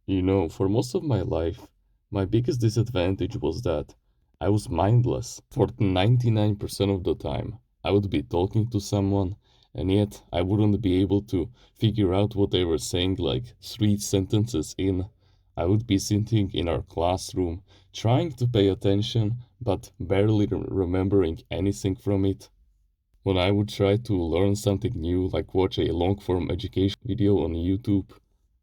For most of my life, my biggest disadvantage was that I was mindless for 99% of the time. I would be talking to someone, and yet I wouldn't be able to figure out what they were saying like three sentences in. I would be sitting in our classroom, trying to pay attention, but barely remembering anything from it. When I would try to learn something new, like watch a long form education video on YouTube,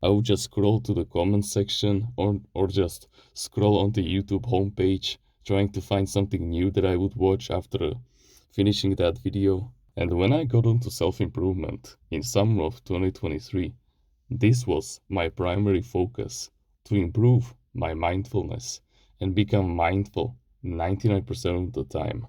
I would just scroll to the comments section or just scroll on the YouTube homepage, trying to find something new that I would watch after finishing that video. And when I got into self improvement in summer of 2023, this was my primary focus to improve my mindfulness and become mindful 99% of the time.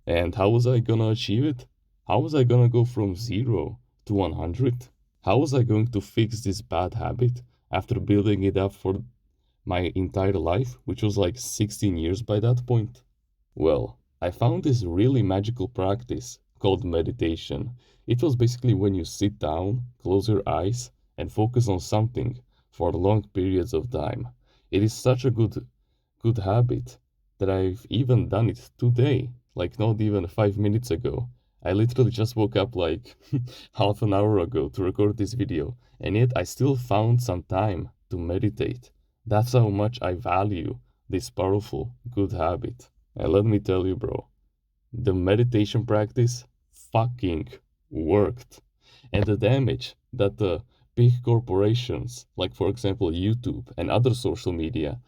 And how was I gonna achieve it? How was I gonna go from 0 to 100? How was I going to fix this bad habit after building it up for my entire life, which was like 16 years by that point? Well, I found this really magical practice called meditation. It was basically when you sit down, close your eyes, and focus on something for long periods of time. It is such a good habit that I've even done it today, like not even 5 minutes ago. I literally just woke up like half an hour ago to record this video, and yet I still found some time to meditate. That's how much I value this powerful good habit. And let me tell you, bro, the meditation practice fucking worked. And the damage that the big corporations, like for example YouTube and other social media,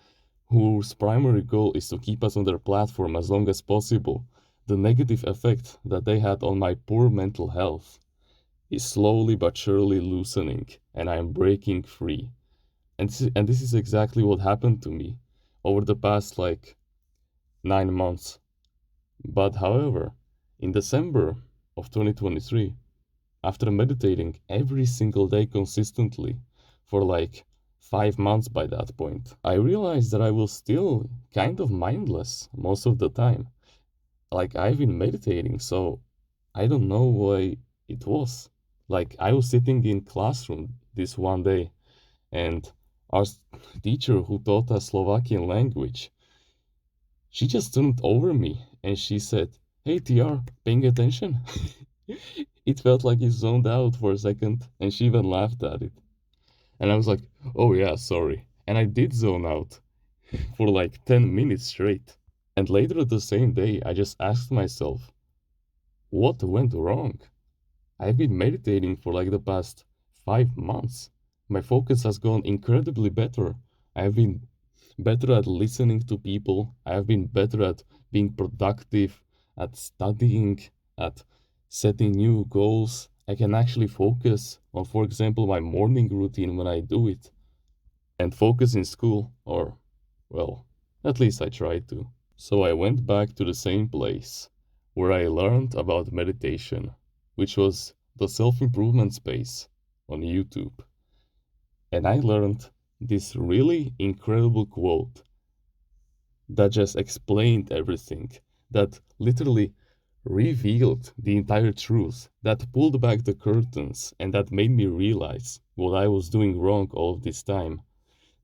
whose primary goal is to keep us on their platform as long as possible, the negative effect that they had on my poor mental health is slowly but surely loosening, and I am breaking free. And this is exactly what happened to me over the past like 9 months. But however, in December of 2023, after meditating every single day consistently for like 5 months by that point, I realized that I was still kind of mindless most of the time. Like I've been meditating, so I don't know why it was. Like I was sitting in classroom this one day, and our teacher who taught us Slovakian language, she just turned over me and she said, "Hey TR, paying attention?" It felt like he zoned out for a second, and she even laughed at it. And I was like, "Oh yeah, sorry." And I did zone out for like 10 minutes straight. And later the same day, I just asked myself, what went wrong? I've been meditating for like the past 5 months. My focus has gone incredibly better. I've been better at listening to people. I have been better at being productive, at studying, at setting new goals. I can actually focus on, for example, my morning routine when I do it, and focus in school, or, well, at least I try to. So I went back to the same place where I learned about meditation, which was the self improvement space on YouTube. And I learned this really incredible quote that just explained everything, that literally revealed the entire truth, that pulled back the curtains, and that made me realize what I was doing wrong all of this time.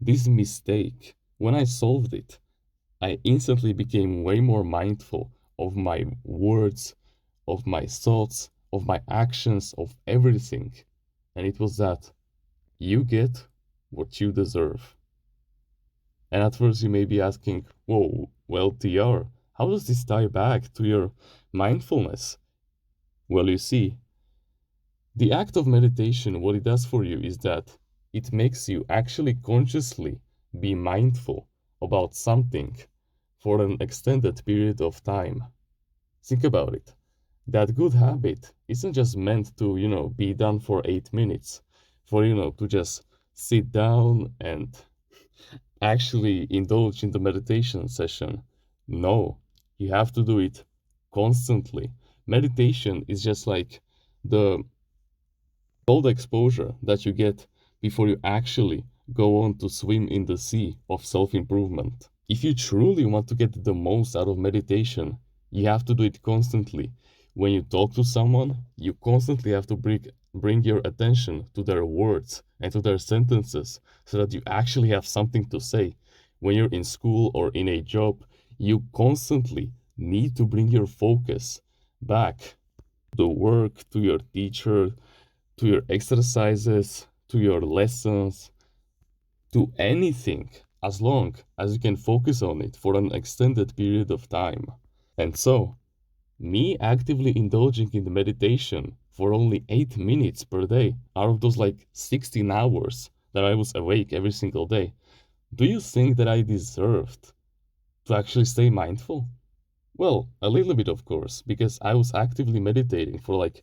This mistake, when I solved it, I instantly became way more mindful of my words, of my thoughts, of my actions, of everything. And it was that you get what you deserve. And at first you may be asking, whoa, well, TR, how does this tie back to your mindfulness? Well, you see, the act of meditation, what it does for you is that it makes you actually consciously be mindful about something for an extended period of time. Think about it. That good habit isn't just meant to, be done for 8 minutes, for, to just sit down and actually indulge in the meditation session. No, you have to do it constantly. Meditation is just like the cold exposure that you get before you actually go on to swim in the sea of self improvement. If you truly want to get the most out of meditation, you have to do it constantly. When you talk to someone, you constantly have to bring your attention to their words and to their sentences so that you actually have something to say. When you're in school or in a job, you constantly need to bring your focus back to work, to your teacher, to your exercises, to your lessons, to anything, as long as you can focus on it for an extended period of time. And so, me actively indulging in the meditation for only 8 minutes per day out of those like 16 hours that I was awake every single day, do you think that I deserved to actually stay mindful? Well, a little bit, of course, because I was actively meditating for like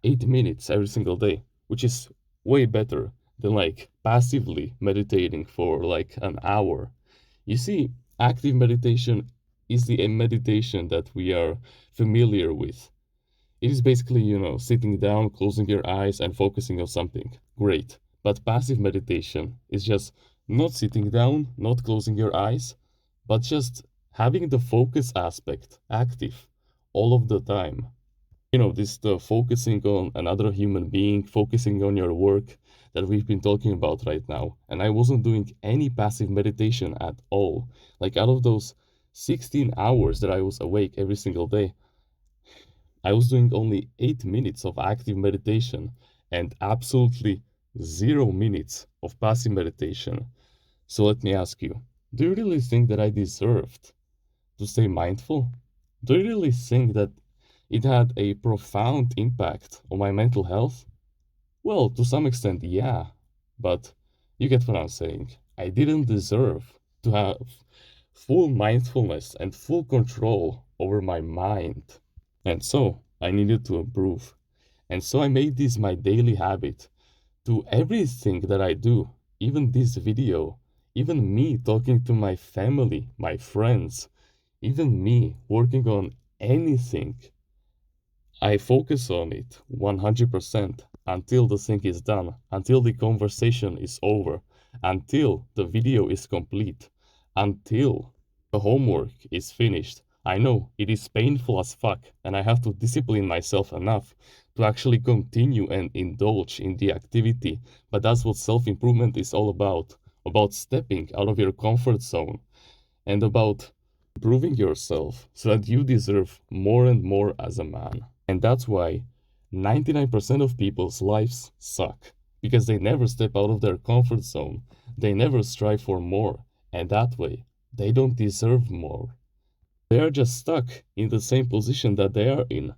8 minutes every single day, which is way better than like passively meditating for like an hour. You see, active meditation is the meditation that we are familiar with. It is basically, sitting down, closing your eyes, and focusing on something. Great. But passive meditation is just not sitting down, not closing your eyes, but just having the focus aspect active all of the time. This the focusing on another human being, focusing on your work that we've been talking about right now. And I wasn't doing any passive meditation at all. Like out of those 16 hours that I was awake every single day, I was doing only 8 minutes of active meditation and absolutely 0 minutes of passive meditation. So let me ask you, do you really think that I deserved to stay mindful? Do you really think that it had a profound impact on my mental health? Well, to some extent, yeah. But you get what I'm saying. I didn't deserve to have full mindfulness and full control over my mind. And so I needed to improve. And so I made this my daily habit to everything that I do, even this video, even me talking to my family, my friends, even me working on anything. I focus on it 100% until the thing is done, until the conversation is over, until the video is complete, until the homework is finished. I know it is painful as fuck, and I have to discipline myself enough to actually continue and indulge in the activity, but that's what self improvement is all about stepping out of your comfort zone and about improving yourself so that you deserve more and more as a man. And that's why 99% of people's lives suck, because they never step out of their comfort zone, they never strive for more, and that way, they don't deserve more. They are just stuck in the same position that they are in,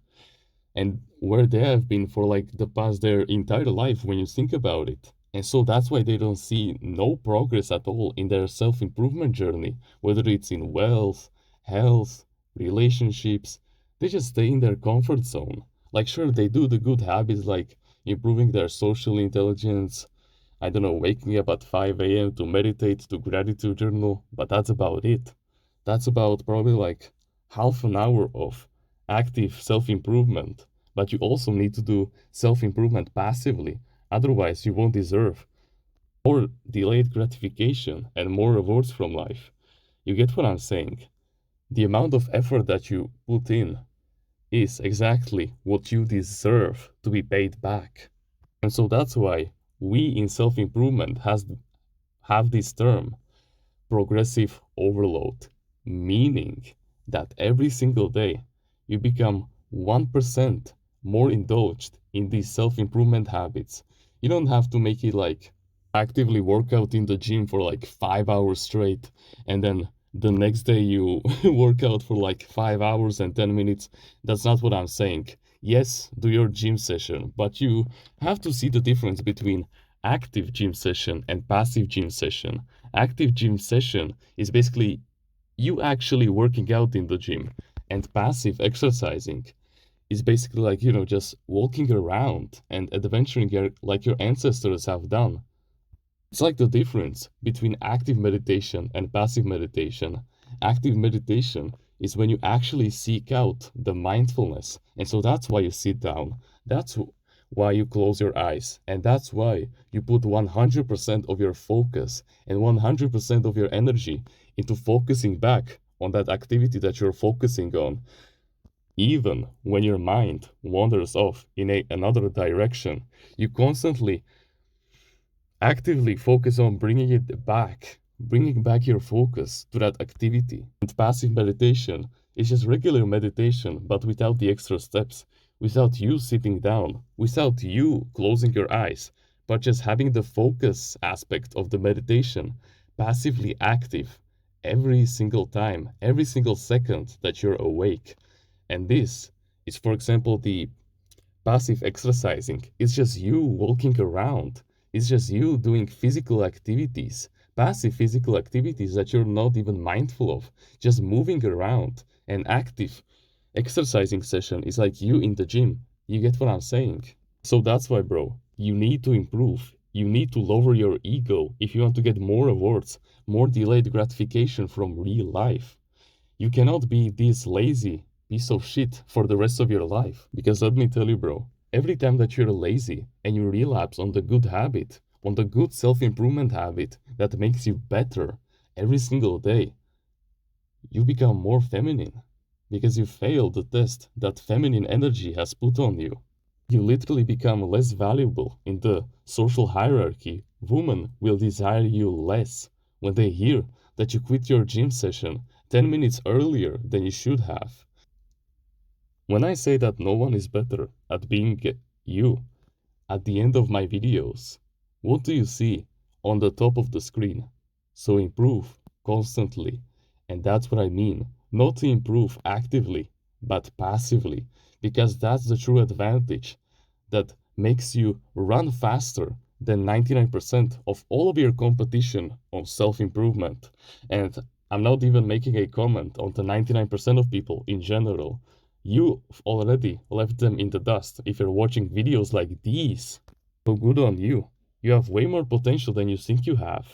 and where they have been for like the past their entire life when you think about it. And so that's why they don't see no progress at all in their self improvement journey, whether it's in wealth, health, relationships. They just stay in their comfort zone. Like, sure, they do the good habits like improving their social intelligence, I don't know, waking up at 5 a.m. to meditate, to gratitude journal, but that's about it. That's about probably like half an hour of active self improvement. But you also need to do self improvement passively. Otherwise, you won't deserve more delayed gratification and more rewards from life. You get what I'm saying? The amount of effort that you put in is exactly what you deserve to be paid back. And so that's why we in self improvement have this term progressive overload, meaning that every single day you become 1% more indulged in these self improvement habits. You don't have to make it like actively work out in the gym for like 5 hours straight and then the next day you work out for like 5 hours and 10 minutes. That's not what I'm saying. Yes, do your gym session, but you have to see the difference between active gym session and passive gym session. Active gym session is basically you actually working out in the gym, and passive exercising is basically like, just walking around and adventuring like your ancestors have done. It's like the difference between active meditation and passive meditation. Active meditation is when you actually seek out the mindfulness. And so that's why you sit down. That's why you close your eyes. And that's why you put 100% of your focus and 100% of your energy into focusing back on that activity that you're focusing on. Even when your mind wanders off in another direction, you constantly actively focus on bringing back your focus to that activity. And passive meditation is just regular meditation, but without the extra steps, without you sitting down, without you closing your eyes, but just having the focus aspect of the meditation passively active every single time, every single second that you're awake. And this is, for example, the passive exercising. It's just you walking around. It's just you doing physical activities, passive physical activities that you're not even mindful of. Just moving around. An active exercising session is like you in the gym. You get what I'm saying? So that's why, bro, you need to improve. You need to lower your ego if you want to get more rewards, more delayed gratification from real life. You cannot be this lazy piece of shit for the rest of your life. Because let me tell you, bro, every time that you're lazy and you relapse on the good habit, on the good self-improvement habit that makes you better every single day, you become more feminine. Because you failed the test that feminine energy has put on you. You literally become less valuable in the social hierarchy. Women will desire you less when they hear that you quit your gym session 10 minutes earlier than you should have. When I say that no one is better at being you at the end of my videos, what do you see on the top of the screen? So improve constantly. And that's what I mean. Not to improve actively, but passively. Because that's the true advantage that makes you run faster than 99% of all of your competition on self-improvement. And I'm not even making a comment on the 99% of people in general. You've already left them in the dust if you're watching videos like these. So good on you. You have way more potential than you think you have.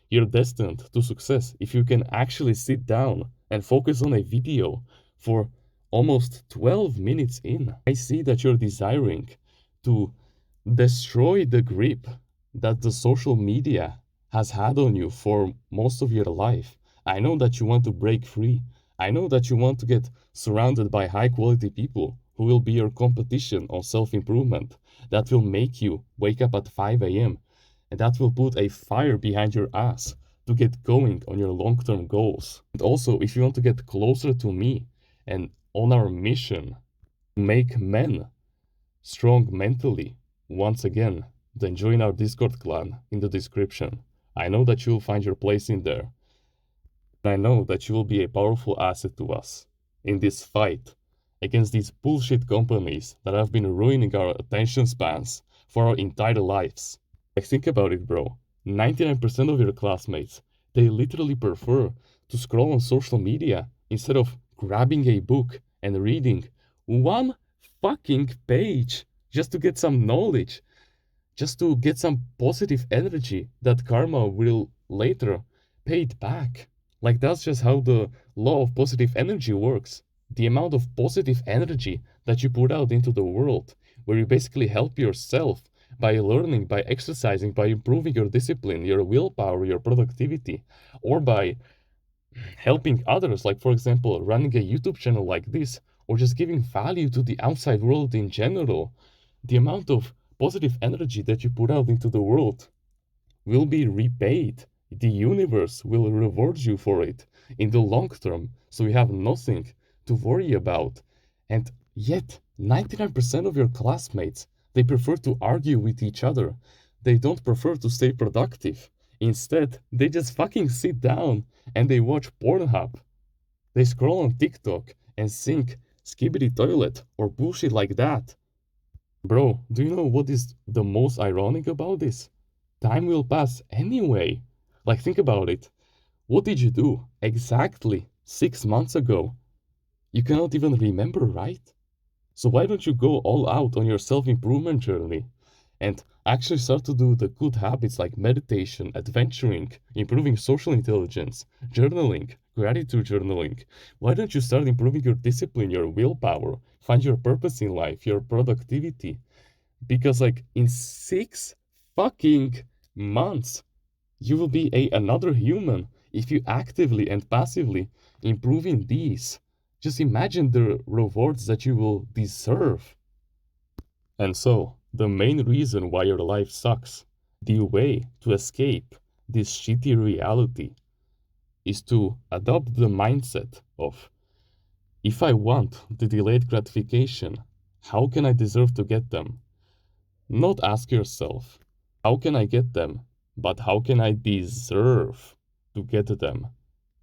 You're destined to success if you can actually sit down and focus on a video for almost 12 minutes in. I see that you're desiring to destroy the grip that the social media has had on you for most of your life. I know that you want to break free. I know that you want to get surrounded by high quality people who will be your competition on self-improvement, that will make you wake up at 5 a.m. and that will put a fire behind your ass to get going on your long-term goals. And also, if you want to get closer to me and on our mission to make men strong mentally, once again, then join our Discord clan in the description. I know that you'll find your place in there. And I know that you will be a powerful asset to us in this fight against these bullshit companies that have been ruining our attention spans for our entire lives. Like, think about it, bro. 99% of your classmates, they literally prefer to scroll on social media instead of grabbing a book and reading one fucking page just to get some knowledge, just to get some positive energy that karma will later pay it back. Like, that's just how the law of positive energy works. The amount of positive energy that you put out into the world, where you basically help yourself by learning, by exercising, by improving your discipline, your willpower, your productivity, or by helping others, like for example, running a YouTube channel like this, or just giving value to the outside world in general, the amount of positive energy that you put out into the world will be repaid. The universe will reward you for it in the long term, so you have nothing to worry about. And yet, 99% of your classmates, they prefer to argue with each other. They don't prefer to stay productive. Instead, they just fucking sit down and they watch Pornhub. They scroll on TikTok and sing Skibidi Toilet or bullshit like that. Bro, do you know what is the most ironic about this? Time will pass anyway. Like, think about it. What did you do exactly 6 months ago? You cannot even remember, right? So why don't you go all out on your self-improvement journey and actually start to do the good habits like meditation, adventuring, improving social intelligence, journaling, gratitude journaling? Why don't you start improving your discipline, your willpower, find your purpose in life, your productivity? Because like in 6 fucking months, you will be another human if you actively and passively improving these. Just imagine the rewards that you will deserve. And so, the main reason why your life sucks, the way to escape this shitty reality, is to adopt the mindset of, if I want the delayed gratification, how can I deserve to get them? Not ask yourself, how can I get them? But how can I deserve to get them?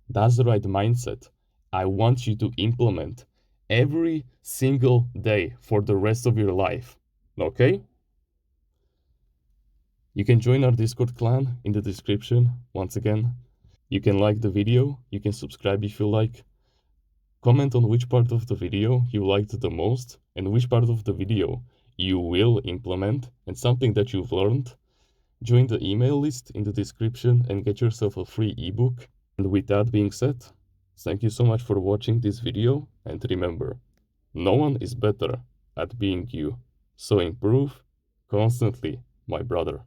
That's the right mindset I want you to implement every single day for the rest of your life. Okay? You can join our Discord clan in the description once again. You can like the video, you can subscribe if you like. Comment on which part of the video you liked the most and which part of the video you will implement and something that you've learned. Join the email list in the description and get yourself a free ebook. And with that being said, thank you so much for watching this video, and remember, no one is better at being you, so improve constantly, my brother.